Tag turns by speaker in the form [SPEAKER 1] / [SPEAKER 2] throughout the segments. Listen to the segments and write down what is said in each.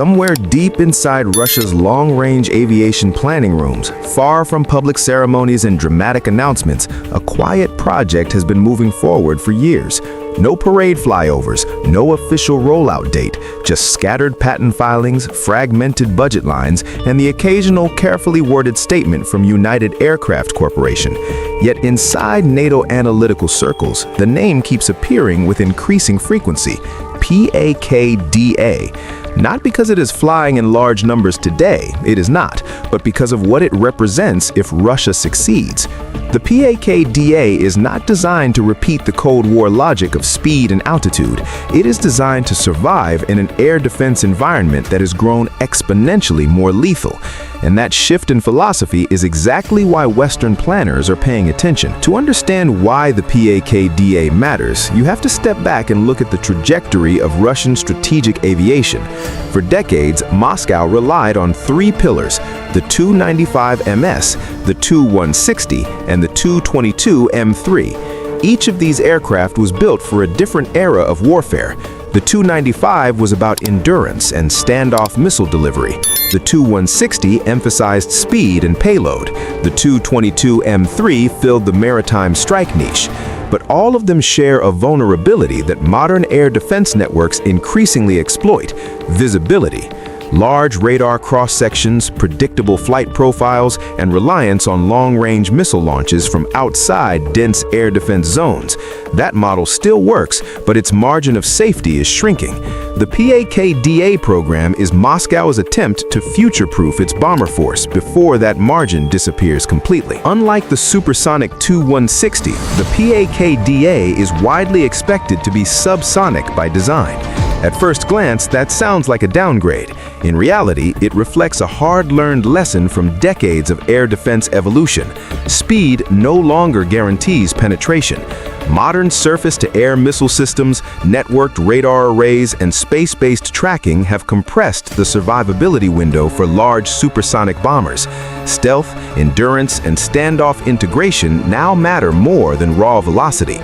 [SPEAKER 1] Somewhere deep inside Russia's long-range aviation planning rooms, far from public ceremonies and dramatic announcements, a quiet project has been moving forward for years. No parade flyovers, no official rollout date, just scattered patent filings, fragmented budget lines, and the occasional carefully worded statement from United Aircraft Corporation. Yet inside NATO analytical circles, the name keeps appearing with increasing frequency: PAKDA. Not because it is flying in large numbers today, it is not, but because of what it represents if Russia succeeds. The PAKDA is not designed to repeat the Cold War logic of speed and altitude. It is designed to survive in an air defense environment that has grown exponentially more lethal. And that shift in philosophy is exactly why Western planners are paying attention. To understand why the PAKDA matters, you have to step back and look at the trajectory of Russian strategic aviation. For decades, Moscow relied on three pillars: the Tu-95MS, the Tu-160, and the Tu-22M3. Each of these aircraft was built for a different era of warfare. The Tu-95 was about endurance and standoff missile delivery. The Tu-160 emphasized speed and payload. The Tu-22M3 filled the maritime strike niche. But all of them share a vulnerability that modern air defense networks increasingly exploit: visibility. Large radar cross-sections, predictable flight profiles, and reliance on long-range missile launches from outside dense air defense zones. That model still works, but its margin of safety is shrinking. The PAKDA program is Moscow's attempt to future-proof its bomber force before that margin disappears completely. Unlike the supersonic Tu-160, the PAKDA is widely expected to be subsonic by design. At first glance, that sounds like a downgrade. In reality, it reflects a hard-learned lesson from decades of air defense evolution. Speed no longer guarantees penetration. Modern surface-to-air missile systems, networked radar arrays, and space-based tracking have compressed the survivability window for large supersonic bombers. Stealth, endurance, and standoff integration now matter more than raw velocity.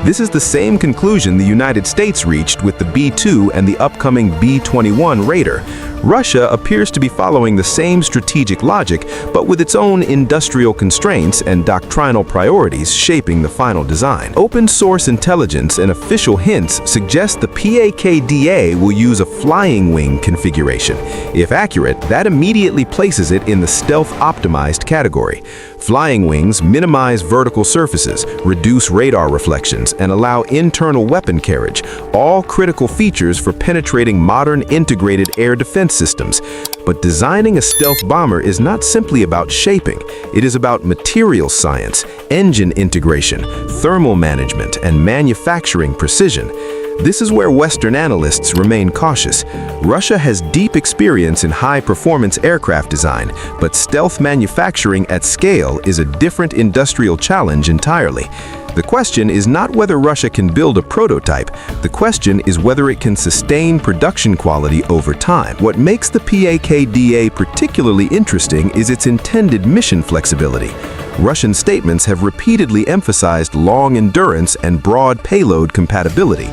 [SPEAKER 1] This is the same conclusion the United States reached with the B-2 and the upcoming B-21 Raider. Russia appears to be following the same strategic logic, but with its own industrial constraints and doctrinal priorities shaping the final design. Open-source intelligence and official hints suggest the PAKDA will use a flying wing configuration. If accurate, that immediately places it in the stealth-optimized category. Flying wings minimize vertical surfaces, reduce radar reflections, and allow internal weapon carriage, all critical features for penetrating modern integrated air defense systems. But designing a stealth bomber is not simply about shaping. It is about material science, engine integration, thermal management, and manufacturing precision. This is where Western analysts remain cautious. Russia has deep experience in high-performance aircraft design, but stealth manufacturing at scale is a different industrial challenge entirely. The question is not whether Russia can build a prototype. The question is whether it can sustain production quality over time. What makes the PAKDA particularly interesting is its intended mission flexibility. Russian statements have repeatedly emphasized long endurance and broad payload compatibility.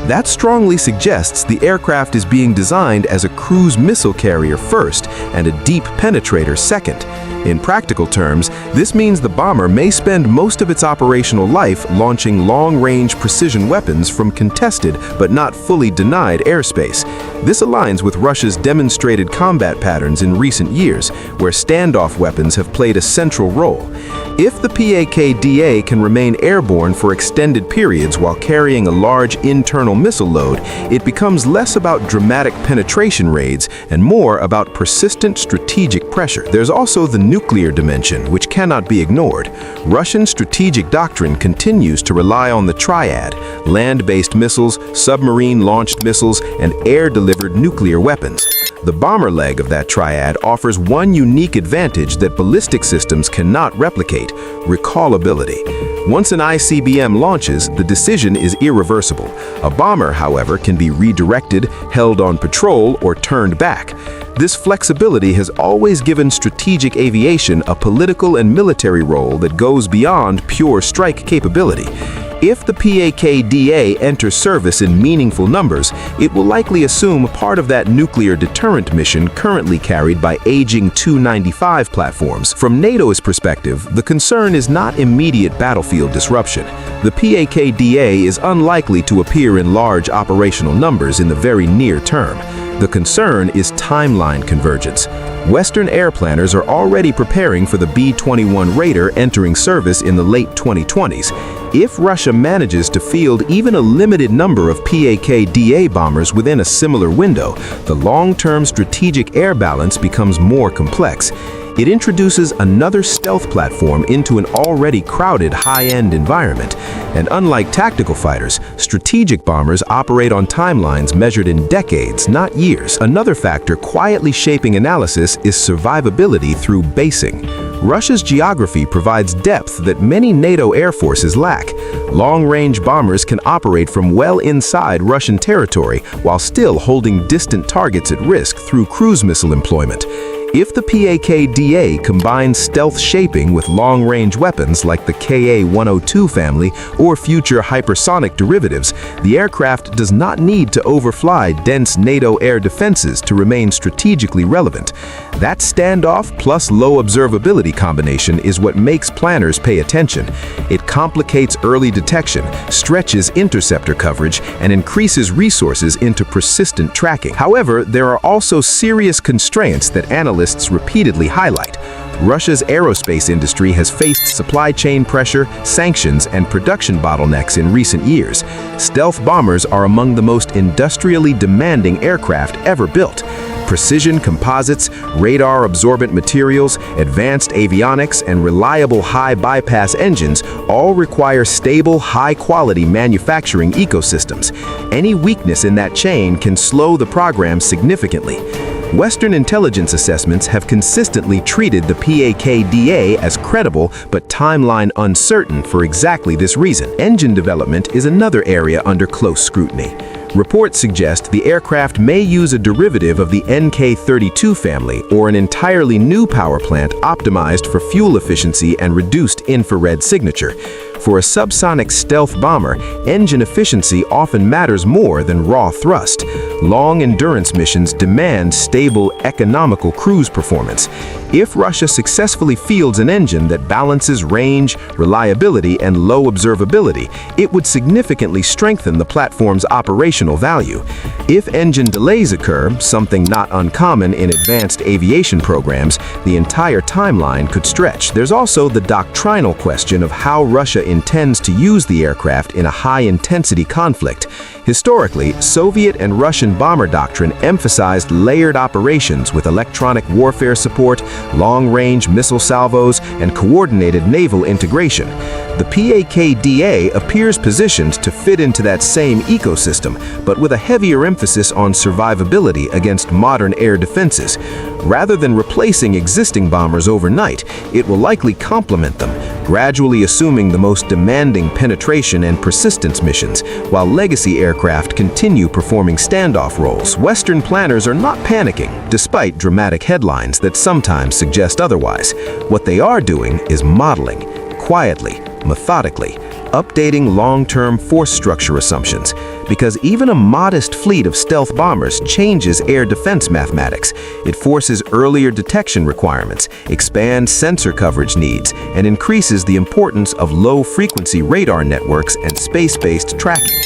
[SPEAKER 1] That strongly suggests the aircraft is being designed as a cruise missile carrier first and a deep penetrator second. In practical terms, this means the bomber may spend most of its operational life launching long-range precision weapons from contested but not fully denied airspace. This aligns with Russia's demonstrated combat patterns in recent years, where standoff weapons have played a central role. If the PAKDA can remain airborne for extended periods while carrying a large internal missile load, it becomes less about dramatic penetration raids and more about persistent strategic pressure. There's also the nuclear dimension, which cannot be ignored. Russian strategic doctrine continues to rely on the triad: land-based missiles, submarine-launched missiles, and air-delivered nuclear weapons. The bomber leg of that triad offers one unique advantage that ballistic systems cannot replicate: recallability. Once an ICBM launches, the decision is irreversible. A bomber, however, can be redirected, held on patrol, or turned back. This flexibility has always given strategic aviation a political and military role that goes beyond pure strike capability. If the PAKDA enters service in meaningful numbers, it will likely assume part of that nuclear deterrent mission currently carried by aging Tu-95 platforms. From NATO's perspective, the concern is not immediate battlefield disruption. The PAKDA is unlikely to appear in large operational numbers in the very near term. The concern is timeline convergence. Western air planners are already preparing for the B-21 Raider entering service in the late 2020s. If Russia manages to field even a limited number of PAKDA bombers within a similar window, the long-term strategic air balance becomes more complex. It introduces another stealth platform into an already crowded high-end environment. And unlike tactical fighters, strategic bombers operate on timelines measured in decades, not years. Another factor quietly shaping analysis is survivability through basing. Russia's geography provides depth that many NATO air forces lack. Long-range bombers can operate from well inside Russian territory while still holding distant targets at risk through cruise missile employment. If the PAKDA combines stealth shaping with long-range weapons like the Ka-102 family or future hypersonic derivatives, the aircraft does not need to overfly dense NATO air defenses to remain strategically relevant. That standoff plus low observability combination is what makes planners pay attention. It complicates early detection, stretches interceptor coverage, and increases resources into persistent tracking. However, there are also serious constraints that analysts repeatedly highlight. Russia's aerospace industry has faced supply chain pressure, sanctions, and production bottlenecks in recent years. Stealth bombers are among the most industrially demanding aircraft ever built. Precision composites, radar-absorbent materials, advanced avionics, and reliable high-bypass engines all require stable, high-quality manufacturing ecosystems. Any weakness in that chain can slow the program significantly. Western intelligence assessments have consistently treated the PAKDA as credible but timeline uncertain for exactly this reason. Engine development is another area under close scrutiny. Reports suggest the aircraft may use a derivative of the NK-32 family or an entirely new power plant optimized for fuel efficiency and reduced infrared signature. For a subsonic stealth bomber, engine efficiency often matters more than raw thrust. Long endurance missions demand stable, economical cruise performance. If Russia successfully fields an engine that balances range, reliability, and low observability, it would significantly strengthen the platform's operational value. If engine delays occur, something not uncommon in advanced aviation programs, the entire timeline could stretch. There's also the doctrinal question of how Russia intends to use the aircraft in a high-intensity conflict. Historically, Soviet and Russian bomber doctrine emphasized layered operations with electronic warfare support, long-range missile salvos, and coordinated naval integration. The PAKDA appears positioned to fit into that same ecosystem, but with a heavier emphasis on survivability against modern air defenses. Rather than replacing existing bombers overnight, it will likely complement them, gradually assuming the most demanding penetration and persistence missions, while legacy aircraft continue performing standoff roles. Western planners are not panicking, despite dramatic headlines that sometimes suggest otherwise. What they are doing is modeling, quietly, methodically, updating long-term force structure assumptions, because even a modest fleet of stealth bombers changes air defense mathematics. It forces earlier detection requirements, expands sensor coverage needs, and increases the importance of low-frequency radar networks and space-based tracking.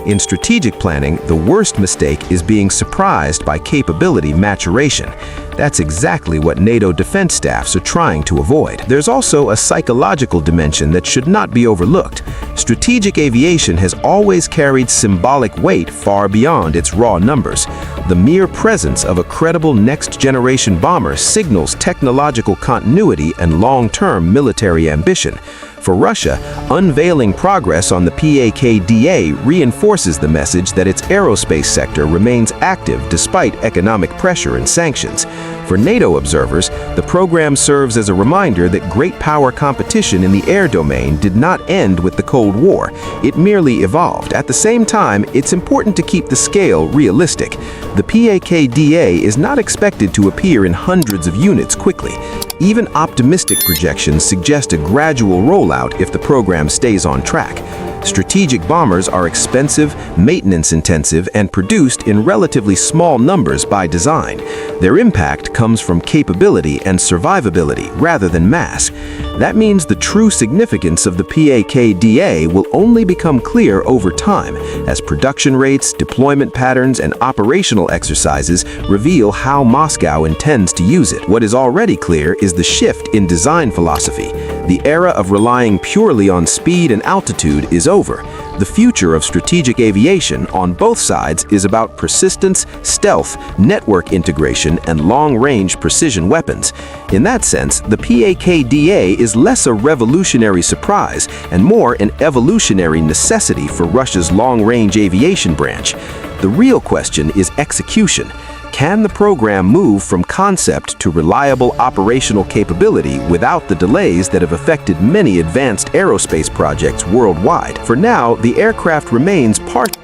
[SPEAKER 1] In strategic planning, the worst mistake is being surprised by capability maturation. That's exactly what NATO defense staffs are trying to avoid. There's also a psychological dimension that should not be overlooked. Strategic aviation has always carried symbolic weight far beyond its raw numbers. The mere presence of a credible next-generation bomber signals technological continuity and long-term military ambition. For Russia, unveiling progress on the PAKDA reinforces the message that its aerospace sector remains active despite economic pressure and sanctions. For NATO observers, the program serves as a reminder that great power competition in the air domain did not end with the Cold War. It merely evolved. At the same time, it's important to keep the scale realistic. The PAKDA is not expected to appear in hundreds of units quickly. Even optimistic projections suggest a gradual rollout if the program stays on track. Strategic bombers are expensive, maintenance-intensive, and produced in relatively small numbers by design. Their impact comes from capability and survivability rather than mass. That means the true significance of the PAKDA will only become clear over time as production rates, deployment patterns, and operational exercises reveal how Moscow intends to use it. What is already clear is the shift in design philosophy. The era of relying purely on speed and altitude is over. The future of strategic aviation on both sides is about persistence, stealth, network integration, and long-range precision weapons. In that sense, the PAKDA is less a revolutionary surprise and more an evolutionary necessity for Russia's long-range aviation branch. The real question is execution. Can the program move from concept to reliable operational capability without the delays that have affected many advanced aerospace projects worldwide? For now, the aircraft remains part